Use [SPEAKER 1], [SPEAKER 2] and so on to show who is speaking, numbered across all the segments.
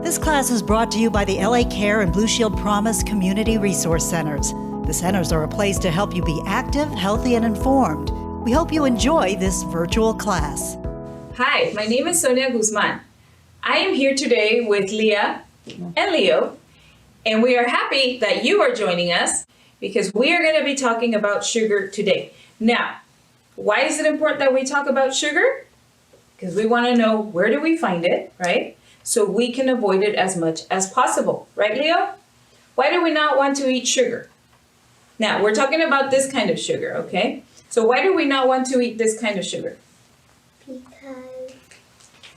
[SPEAKER 1] This class is brought to you by the LA Care and Blue Shield Promise Community Resource Centers. The centers are a place to help you be active, healthy, and informed. We hope you enjoy this virtual class.
[SPEAKER 2] Hi, my name is Sonia Guzman. I am here today with Leah and Leo, and we are happy that you are joining us because we are going to be talking about sugar today. Now, why is it important that we talk about sugar? Because we want to know where do we find it, right? So we can avoid it as much as possible, right, Leo? Why do we not want to eat sugar? Now, we're talking about this kind of sugar, okay? So why do we not want to eat this kind of sugar?
[SPEAKER 3] Because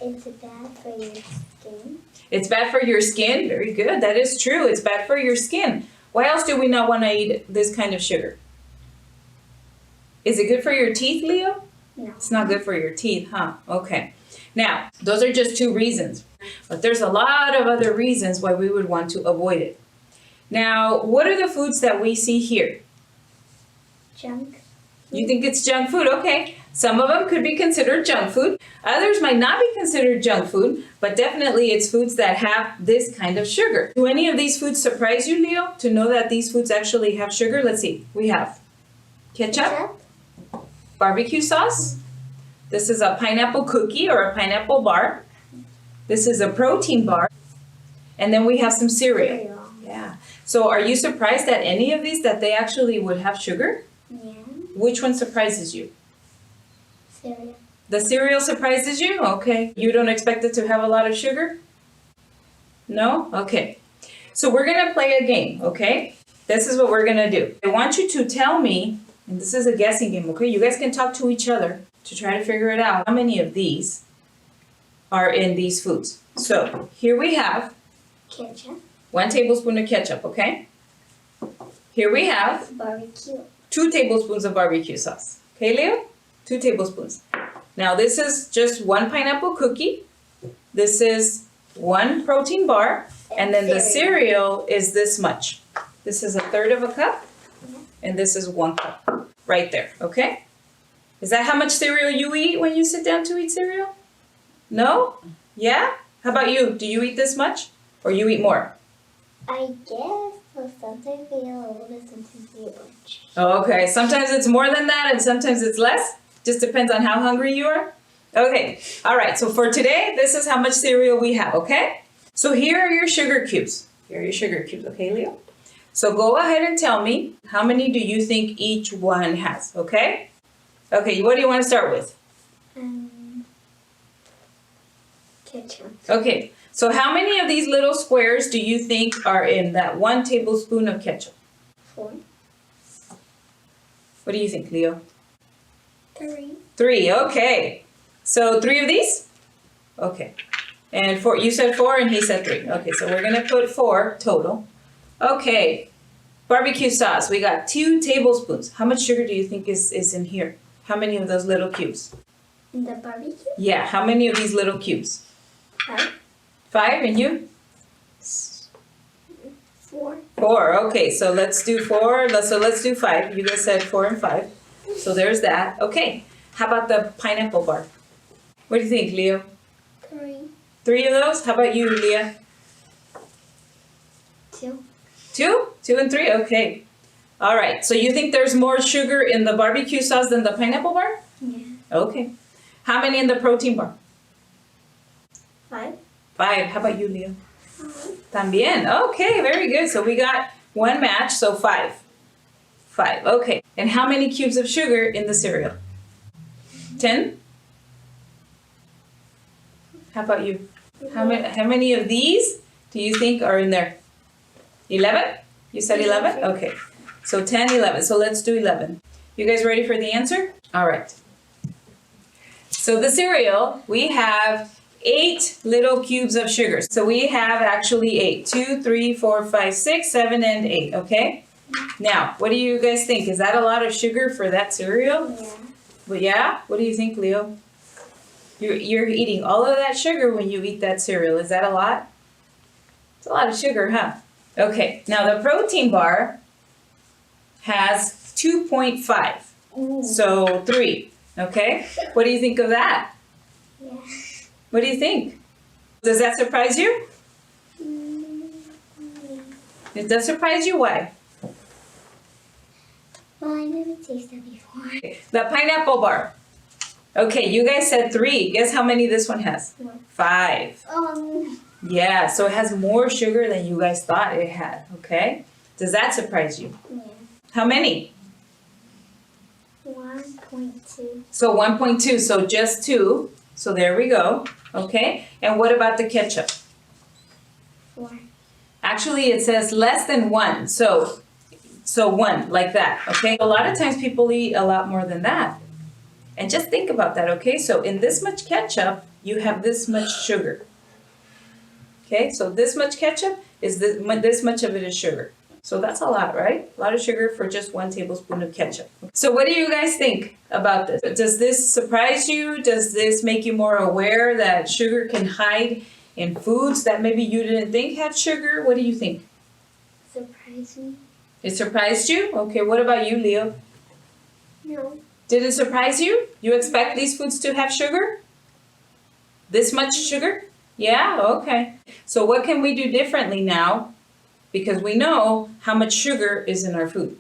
[SPEAKER 3] it's bad for your skin.
[SPEAKER 2] It's bad for your skin? Very good. That is true. It's bad for your skin. Why else do we not want to eat this kind of sugar? Is it good for your teeth, Leo?
[SPEAKER 3] No.
[SPEAKER 2] It's not good for your teeth, huh? Okay. Now, those are just two reasons. But there's a lot of other reasons why we would want to avoid it. Now, what are the foods that we see here?
[SPEAKER 3] Junk.
[SPEAKER 2] You think it's junk food? Okay. Some of them could be considered junk food. Others might not be considered junk food, but definitely it's foods that have this kind of sugar. Do any of these foods surprise you, Leo, to know that these foods actually have sugar? Let's see. We have ketchup, barbecue sauce. This is a pineapple cookie or a pineapple bar. This is a protein bar. And then we have some cereal. Yeah. So are you surprised at any of these that they actually would have sugar?
[SPEAKER 3] Yeah.
[SPEAKER 2] Which one surprises you?
[SPEAKER 3] Cereal.
[SPEAKER 2] The cereal surprises you? Okay. You don't expect it to have a lot of sugar? No? Okay. So we're going to play a game, okay? This is what we're going to do. I want you to tell me, and this is a guessing game, okay? You guys can talk to each other to try to figure it out. How many of these are in these foods? So here we have
[SPEAKER 3] Ketchup.
[SPEAKER 2] 1 tablespoon of ketchup, okay? Here we have
[SPEAKER 3] Barbecue.
[SPEAKER 2] 2 tablespoons of barbecue sauce. Okay, Leo? 2 tablespoons. Now this is just 1 pineapple cookie. This is 1 protein bar. And then the cereal is this much. This is 1/3 of a cup. And this is 1 cup. Right there, okay? Is that how much cereal you eat when you sit down to eat cereal? No? Yeah? How about you? Do you eat this much? Or you eat more?
[SPEAKER 3] I guess, but sometimes we eat a little bit, sometimes we eat much.
[SPEAKER 2] Okay, sometimes it's more than that and sometimes it's less. Just depends on how hungry you are. Okay, all right, so for today, this is how much cereal we have, okay? So here are your sugar cubes. Here are your sugar cubes, okay, Leo? So go ahead and tell me how many do you think each one has, okay? Okay, what do you want to start with?
[SPEAKER 3] Ketchup.
[SPEAKER 2] Okay, so how many of these little squares do you think are in that 1 tablespoon of ketchup?
[SPEAKER 3] 4.
[SPEAKER 2] What do you think, Leo?
[SPEAKER 3] 3.
[SPEAKER 2] 3, okay. So 3 of these? Okay. And 4, you said 4 and he said 3. Okay, so we're going to put 4 total. Okay, barbecue sauce. We got 2 tablespoons. How much sugar do you think is in here? How many of those little cubes?
[SPEAKER 3] In the barbecue?
[SPEAKER 2] Yeah, how many of these little cubes?
[SPEAKER 3] 5.
[SPEAKER 2] 5, and you?
[SPEAKER 3] 4.
[SPEAKER 2] 4, okay, so let's do 4. So let's do 5. You guys said 4 and 5. So there's that. Okay, how about the pineapple bar? What do you think, Leo?
[SPEAKER 3] 3.
[SPEAKER 2] 3 of those? How about you, Leah?
[SPEAKER 3] 2.
[SPEAKER 2] 2? 2 and 3? Okay. All right, so you think there's more sugar in the barbecue sauce than the pineapple bar?
[SPEAKER 3] Yeah.
[SPEAKER 2] Okay. How many in the protein bar?
[SPEAKER 3] 5.
[SPEAKER 2] 5. How about you, Leo? También. Okay, very good. So we got 1 match, so 5. 5, okay. And how many cubes of sugar in the cereal? 10? How about you? How many of these do you think are in there? 11? You said 11? Okay. So 10, 11. So let's do 11. You guys ready for the answer? All right. So the cereal, we have 8 little cubes of sugar. So we have actually 8. 2, 3, 4, 5, 6, 7, and 8, okay? Now, what do you guys think? Is that a lot of sugar for that cereal?
[SPEAKER 3] Yeah.
[SPEAKER 2] Well, yeah? What do you think, Leo? You're eating all of that sugar when you eat that cereal. Is that a lot? It's a lot of sugar, huh? Okay, now the protein bar has 2.5, so 3, okay? What do you think of that?
[SPEAKER 3] Yeah.
[SPEAKER 2] What do you think? Does that surprise you? It does surprise you? Why?
[SPEAKER 3] Well, I never tasted before.
[SPEAKER 2] The pineapple bar. Okay, you guys said 3. Guess how many this one has? 5. Yeah, so it has more sugar than you guys thought it had, okay? Does that surprise you?
[SPEAKER 3] Yeah.
[SPEAKER 2] How many?
[SPEAKER 3] 1.2.
[SPEAKER 2] So 1.2, so just 2. So there we go, okay? And what about the ketchup?
[SPEAKER 3] 4.
[SPEAKER 2] Actually, it says less than 1, so 1, like that, okay? A lot of times people eat a lot more than that. And just think about that, okay? So in this much ketchup, you have this much sugar. Okay, so this much ketchup is this much of it is sugar. So that's a lot, right? A lot of sugar for just 1 tablespoon of ketchup. So what do you guys think about this? Does this surprise you? Does this make you more aware that sugar can hide in foods that maybe you didn't think had sugar? What do you think?
[SPEAKER 3] Surprised me?
[SPEAKER 2] It surprised you? Okay, what about you, Leo?
[SPEAKER 3] No.
[SPEAKER 2] Did it surprise you? You expect these foods to have sugar? This much sugar? Yeah, okay. So what can we do differently now? Because we know how much sugar is in our food.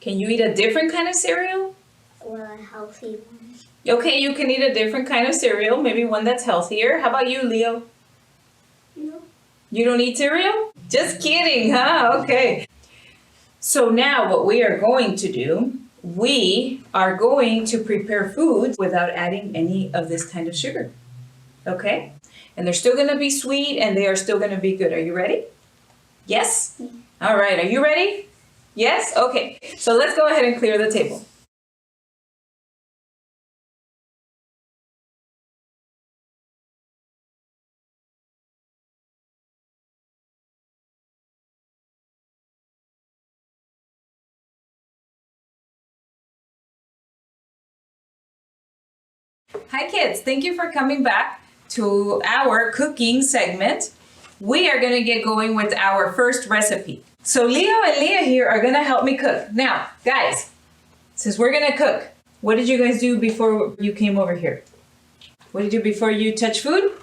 [SPEAKER 2] Can you eat a different kind of cereal?
[SPEAKER 3] Well, a healthy one.
[SPEAKER 2] Okay, you can eat a different kind of cereal, maybe one that's healthier. How about you, Leo?
[SPEAKER 3] No.
[SPEAKER 2] You don't eat cereal? Just kidding, huh? Okay. So now what we are going to do, we are going to prepare foods without adding any of this kind of sugar. Okay? And they're still going to be sweet and they are still going to be good. Are you ready? Yes?
[SPEAKER 3] Yeah.
[SPEAKER 2] All right. Are you ready? Yes? Okay. So let's go ahead and clear the table. Hi kids, thank you for coming back to our cooking segment. We are going to get going with our first recipe. So Leo and Leah here are going to help me cook. Now, guys, since we're going to cook, what did you guys do before you came over here? What did you do before you touch food?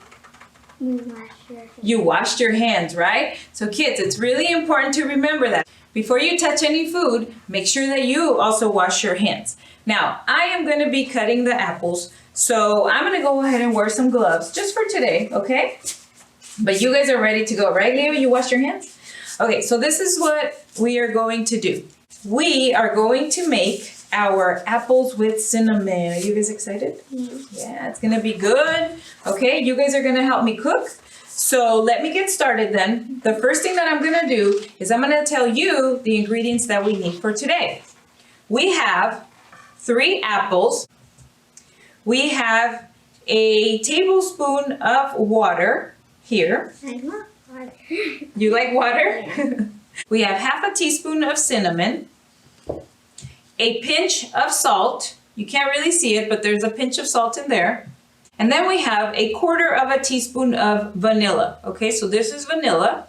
[SPEAKER 3] You wash your hands.
[SPEAKER 2] You washed your hands, right? So kids, it's really important to remember that. Before you touch any food, make sure that you also wash your hands. Now, I am going to be cutting the apples, so I'm going to go ahead and wear some gloves just for today, okay? But you guys are ready to go, right, Leo? You washed your hands? Okay, so this is what we are going to do. We are going to make our apples with cinnamon. Are you guys excited? Yeah, it's going to be good. Okay, you guys are going to help me cook. So let me get started then. The first thing that I'm going to do is I'm going to tell you the ingredients that we need for today. We have 3 apples. We have a tablespoon of water here.
[SPEAKER 3] I love water.
[SPEAKER 2] You like water?
[SPEAKER 3] Yeah.
[SPEAKER 2] We have half a teaspoon of cinnamon, a pinch of salt. You can't really see it, but there's a pinch of salt in there. And then we have a 1/4 of a teaspoon of vanilla. Okay, so this is vanilla.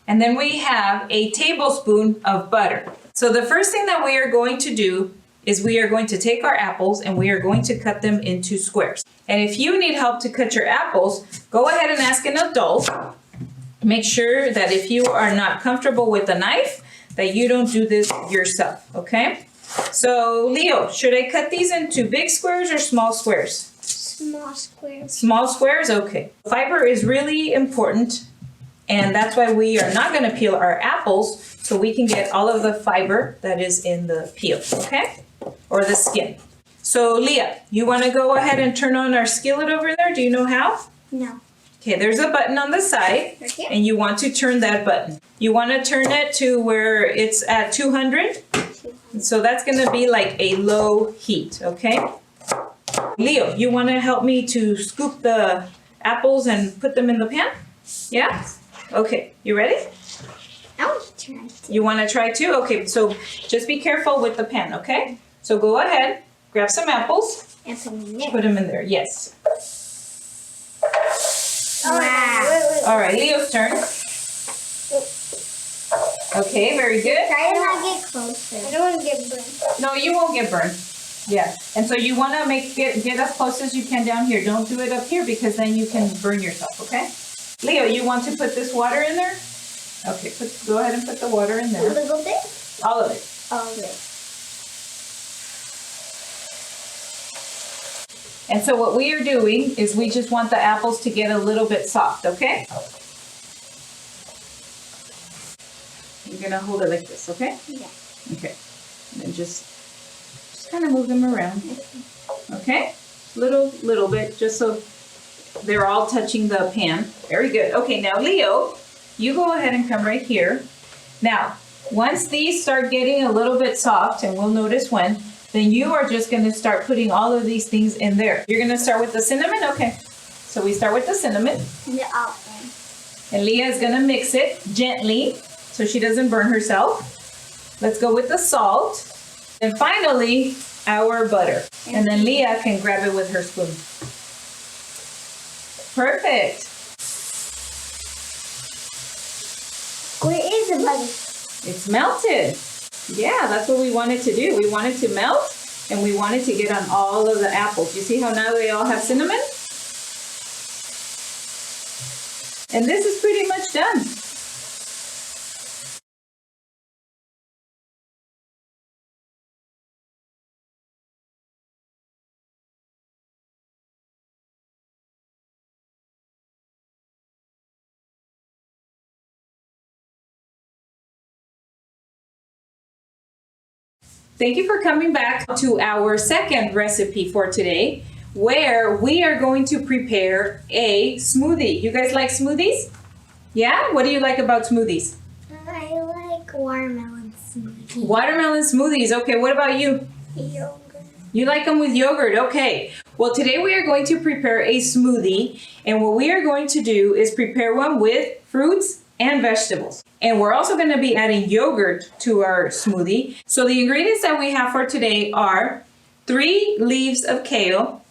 [SPEAKER 2] And then we have a tablespoon of butter. So the first thing that we are going to do is we are going to take our apples and we are going to cut them into squares. And if you need help to cut your apples, go ahead and ask an adult. Make sure that if you are not comfortable with a knife, that you don't do this yourself, okay? So Leo, should I cut these into big squares or small squares?
[SPEAKER 3] Small squares.
[SPEAKER 2] Small squares, okay. Fiber is really important, and that's why we are not gonna peel our apples, so we can get all of the fiber that is in the peel, okay? Or the skin. So Leah, you wanna go ahead and turn on our skillet over there? Do you know how?
[SPEAKER 3] No.
[SPEAKER 2] Okay, there's a button on the side,
[SPEAKER 3] Right here?
[SPEAKER 2] and you want to turn that button. You wanna turn it to where it's at 200. So that's gonna be like a low heat, okay? Leo, you wanna help me to scoop the apples and put them in the pan? Yeah? Okay, you ready?
[SPEAKER 3] I want to try to.
[SPEAKER 2] You wanna try too? Okay, so just be careful with the pan, okay? So go ahead, grab some apples,
[SPEAKER 3] And put them in there.
[SPEAKER 2] put them in there, yes.
[SPEAKER 3] Wow.
[SPEAKER 2] All right, Leo's turn. Okay, very good.
[SPEAKER 3] Try to not get closer. I don't want to get burned.
[SPEAKER 2] No, you won't get burned. Yeah, and so you want to get as close as you can down here. Don't do it up here because then you can burn yourself, okay? Leo, you want to put this water in there? Okay, go ahead and put the water in
[SPEAKER 3] A
[SPEAKER 2] there.
[SPEAKER 3] little bit?
[SPEAKER 2] All of it.
[SPEAKER 3] All of it.
[SPEAKER 2] And so what we are doing is we just want the apples to get a little bit soft, okay? You're gonna hold it like this, okay?
[SPEAKER 3] Yeah.
[SPEAKER 2] Okay. And then just kind of move them around. Okay? Little bit, just so they're all touching the pan. Very good. Okay, now Leo, you go ahead and come right here. Now, once these start getting a little bit soft, and we'll notice when, then you are just going to start putting all of these things in there. You're going to start with the cinnamon? Okay. So we start with the cinnamon.
[SPEAKER 3] The almond.
[SPEAKER 2] And Leah is going to mix it gently so she doesn't burn herself. Let's go with the salt. And finally, our butter. And then Leah can grab it with her spoon. Perfect.
[SPEAKER 3] Where is the butter?
[SPEAKER 2] It's melted. Yeah, that's what we wanted to do. We wanted to melt and we wanted to get on all of the apples. You see how now they all have cinnamon? And this is pretty much done. Thank you for coming back to our second recipe for today, where we are going to prepare a smoothie. You guys like smoothies? Yeah? What do you like about smoothies?
[SPEAKER 3] I like watermelon smoothie.
[SPEAKER 2] Watermelon smoothies. Okay, what about you?
[SPEAKER 3] Yogurt.
[SPEAKER 2] You like them with yogurt. Okay. Well, today we are going to prepare a smoothie, and what we are going to do is prepare one with fruits and vegetables. And we're also going to be adding yogurt to our smoothie. So the ingredients that we have for today are 3 leaves of kale.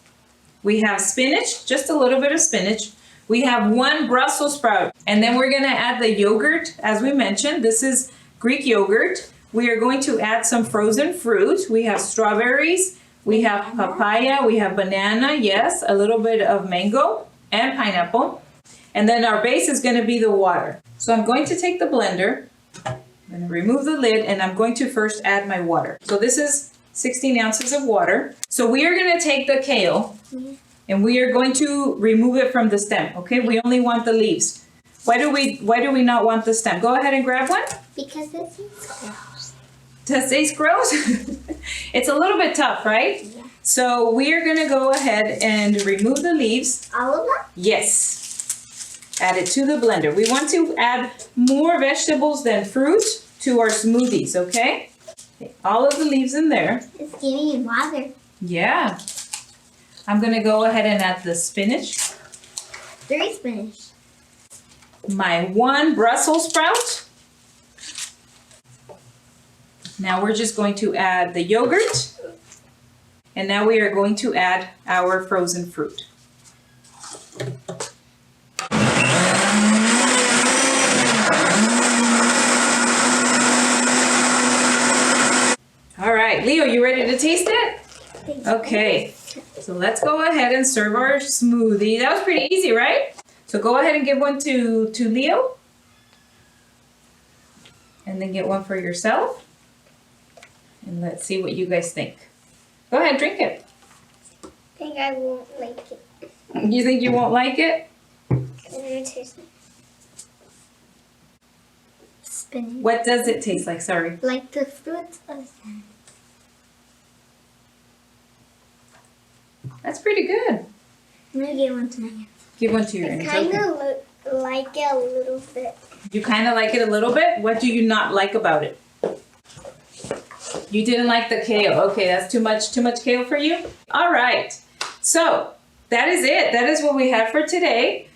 [SPEAKER 2] We have spinach, just a little bit of spinach. We have 1 Brussels sprout. And then we're going to add the yogurt, as we mentioned. This is Greek yogurt. We are going to add some frozen fruit. We have strawberries. We have papaya. We have banana. Yes, a little bit of mango and pineapple. And then our base is going to be the water. So I'm going to take the blender, I'm going to remove the lid, and I'm going to first add my water. So this is 16 ounces of water. So we are going to take the kale and we are going to remove it from the stem. Okay, we only want the leaves. Why do we not want the stem? Go ahead and grab one.
[SPEAKER 3] Because it tastes gross.
[SPEAKER 2] Does it taste gross? It's a little bit tough, right?
[SPEAKER 3] Yeah.
[SPEAKER 2] So we are going to go ahead and remove the leaves.
[SPEAKER 3] All of them?
[SPEAKER 2] Yes. Add it to the blender. We want to add more vegetables than fruit to our smoothies, okay? All of the leaves in there.
[SPEAKER 3] It's giving you water.
[SPEAKER 2] Yeah. I'm going to go ahead and add the spinach.
[SPEAKER 3] 3 spinach.
[SPEAKER 2] My 1 Brussels sprout. Now we're just going to add the yogurt. And now we are going to add our frozen fruit. All right, Leo, you ready to taste it? Okay, so let's go ahead and serve our smoothie. That was pretty easy, right? So go ahead and give one to Leo. And then get one for yourself. And let's see what you guys think. Go ahead, drink it.
[SPEAKER 3] I think I won't like it.
[SPEAKER 2] You think you won't like it?
[SPEAKER 3] It's gonna taste like spinach.
[SPEAKER 2] What does it taste like? Sorry.
[SPEAKER 3] Like the fruits of that.
[SPEAKER 2] That's pretty good.
[SPEAKER 3] I'm gonna give one to my hands.
[SPEAKER 2] Give one to your
[SPEAKER 3] I
[SPEAKER 2] hands.
[SPEAKER 3] kind
[SPEAKER 2] Okay.
[SPEAKER 3] of like it a little bit.
[SPEAKER 2] You kind of like it a little bit? What do you not like about it? You didn't like the kale. Okay, that's too much kale for you? All right. So that is it. That is what we have for today.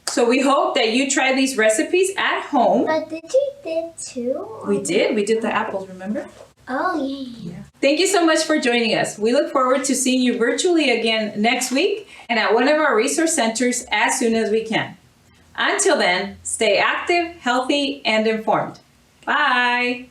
[SPEAKER 2] So we hope that you try these recipes at home.
[SPEAKER 3] But did you did too?
[SPEAKER 2] We did. We did the apples, remember?
[SPEAKER 3] Oh, yeah.
[SPEAKER 2] Thank you so much for joining us. We look forward to seeing you virtually again next week and at one of our resource centers as soon as we can. Until then, stay active, healthy, and informed. Bye.